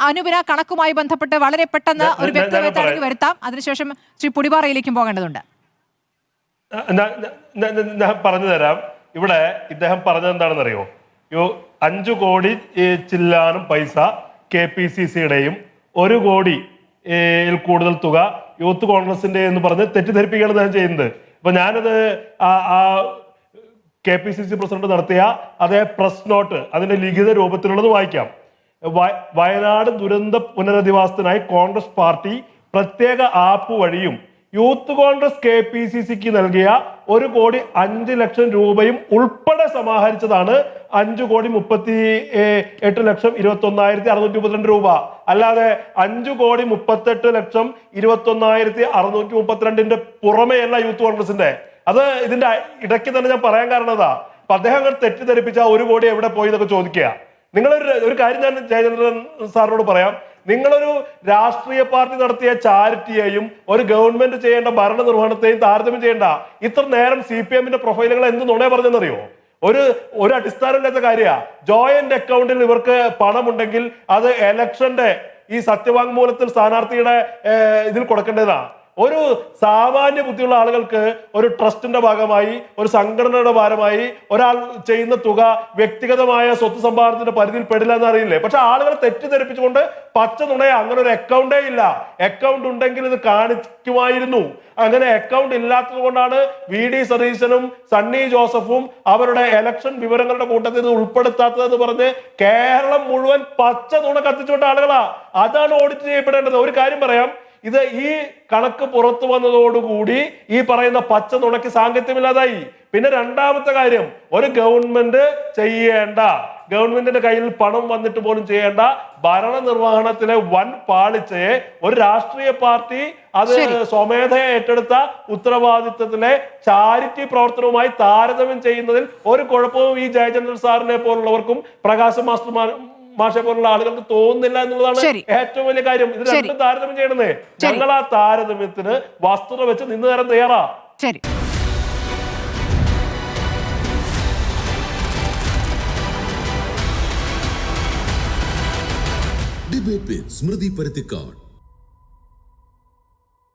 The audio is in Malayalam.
അനുപിന കണക്കുമായി ബന്ധപ്പെട്ട് വളരെ പെട്ടെന്ന് ഒരു വ്യക്തത വരുത്താം. അതിനുശേഷം ശ്രീ പുടിപാറയിലേക്കും പോകേണ്ടതുണ്ട്. ഞാൻ പറഞ്ഞു തരാം. ഇവിടെ ഇദ്ദേഹം പറഞ്ഞത് എന്താണെന്നറിയോ? 5 കോടി ചില്ലാനും പൈസ KPCCയുടെയും 1 കോടി കൂടുതൽ തുക യൂത്ത് കോൺഗ്രസിന്റെ എന്ന് പറഞ്ഞ് തെറ്റിദ്ധരിപ്പിക്കുകയാണ് അദ്ദേഹം ചെയ്യുന്നത്. അപ്പൊ ഞാനത് KPCC പ്രസിഡന്റ് നടത്തിയ അതേ പ്രസ് നോട്ട് അതിന്റെ ലിഖിത രൂപത്തിലുള്ളത് വായിക്കാം. വയനാട് ദുരന്ത പുനരധിവാസത്തിനായി കോൺഗ്രസ് പാർട്ടി പ്രത്യേക ആപ്പ് വഴിയും യൂത്ത് കോൺഗ്രസ് KPCCക്ക് നൽകിയ 1 കോടി 5 ലക്ഷം രൂപയും ഉൾപ്പെടെ സമാഹരിച്ചതാണ് 5,38,21,632 രൂപ. അല്ലാതെ 5,38,21,632 പുറമെയല്ല യൂത്ത് കോൺഗ്രസിന്റെ. അത് ഇതിന്റെ ഇടയ്ക്ക് തന്നെ ഞാൻ പറയാൻ കാരണം അതാ. അപ്പൊ അദ്ദേഹം തെറ്റിദ്ധരിപ്പിച്ച 1 കോടി എവിടെ പോയി എന്നൊക്കെ ചോദിക്കുക. നിങ്ങളൊരു കാര്യം ഞാൻ ജയചന്ദ്രൻ സാറിനോട് പറയാം. നിങ്ങളൊരു രാഷ്ട്രീയ പാർട്ടി നടത്തിയ ചാരിറ്റിയെയും ഒരു ഗവൺമെന്റ് ചെയ്യേണ്ട ഭരണ നിർവഹണത്തെയും താരതമ്യം ചെയ്യേണ്ട. ഇത്ര നേരം CPMന്റെ പ്രൊഫൈലുകൾ എന്ത് നുണയെ പറഞ്ഞെന്നറിയോ? ഒരു അടിസ്ഥാനമില്ലാത്ത കാര്യമാണ്. ജോയിന്റ് അക്കൗണ്ടിൽ ഇവർക്ക് പണമുണ്ടെങ്കിൽ അത് ഇലക്ഷന്റെ ഈ സത്യവാങ്മൂലത്തിൽ സ്ഥാനാർത്ഥിയുടെ ഇതിൽ കൊടുക്കേണ്ടതാണ്. ഒരു സാമാന്യ ബുദ്ധിയുള്ള ആളുകൾക്ക് ഒരു ട്രസ്റ്റിന്റെ ഭാഗമായി ഒരു സംഘടനയുടെ ഭാരമായി ഒരാൾ ചെയ്യുന്ന തുക വ്യക്തിഗതമായ സ്വത്ത് സമ്പാദനത്തിന്റെ പരിധിയിൽ പെടില്ല എന്ന് അറിയില്ലേ? പക്ഷെ ആളുകളെ തെറ്റിദ്ധരിപ്പിച്ചുകൊണ്ട് പച്ച നുണയെ അങ്ങനെ ഒരു അക്കൗണ്ടേ ഇല്ല. അക്കൗണ്ട് ഉണ്ടെങ്കിൽ ഇത് കാണിക്കുമായിരുന്നു. അങ്ങനെ അക്കൗണ്ട് ഇല്ലാത്തത് കൊണ്ടാണ് VD സതീശനും സണ്ണി ജോസഫും അവരുടെ ഇലക്ഷൻ വിവരങ്ങളുടെ കൂട്ടത്തിൽ ഇത് ഉൾപ്പെടുത്താത്തതെന്ന് പറഞ്ഞ് കേരളം മുഴുവൻ പച്ച നുണ കത്തിച്ചുകൊണ്ട ആളുകളാ. അതാണ് ഓഡിറ്റ് ചെയ്യപ്പെടേണ്ടത്. ഒരു കാര്യം പറയാം, ഇത് ഈ കണക്ക് പുറത്തു വന്നതോടുകൂടി ഈ പറയുന്ന പച്ച നുണയ്ക്ക് സാങ്കത്യമില്ലാതായി. പിന്നെ രണ്ടാമത്തെ കാര്യം, ഒരു ഗവൺമെന്റ് ചെയ്യേണ്ട, ഗവൺമെന്റിന്റെ കയ്യിൽ പണം വന്നിട്ട് പോലും ചെയ്യേണ്ട ഭരണ നിർവഹണത്തിലെ വൻ പാളിച്ചയെ ഒരു രാഷ്ട്രീയ പാർട്ടി അത് സ്വമേധയെ ഏറ്റെടുത്ത ഉത്തരവാദിത്വത്തിലെ ചാരിറ്റി പ്രവർത്തനവുമായി താരതമ്യം ചെയ്യുന്നതിൽ ഒരു കുഴപ്പവും ഈ ജയചന്ദ്രൻ സാറിനെ പോലുള്ളവർക്കും പ്രകാശ് മാഷെ പോലുള്ള ആളുകൾക്ക് തോന്നുന്നില്ല എന്നുള്ളതാണ് ഏറ്റവും വലിയ കാര്യം. ഇത് രണ്ടും താരതമ്യം ചെയ്യണേ. ഞങ്ങൾ ആ താരതമ്യത്തിന് വസ്തുത വെച്ച് നിന്ന് തരാൻ തയ്യാറാ. ശരി. ഡിബേറ്റ് വിത്ത് സ്മൃതി പരുത്തിക്കാട്.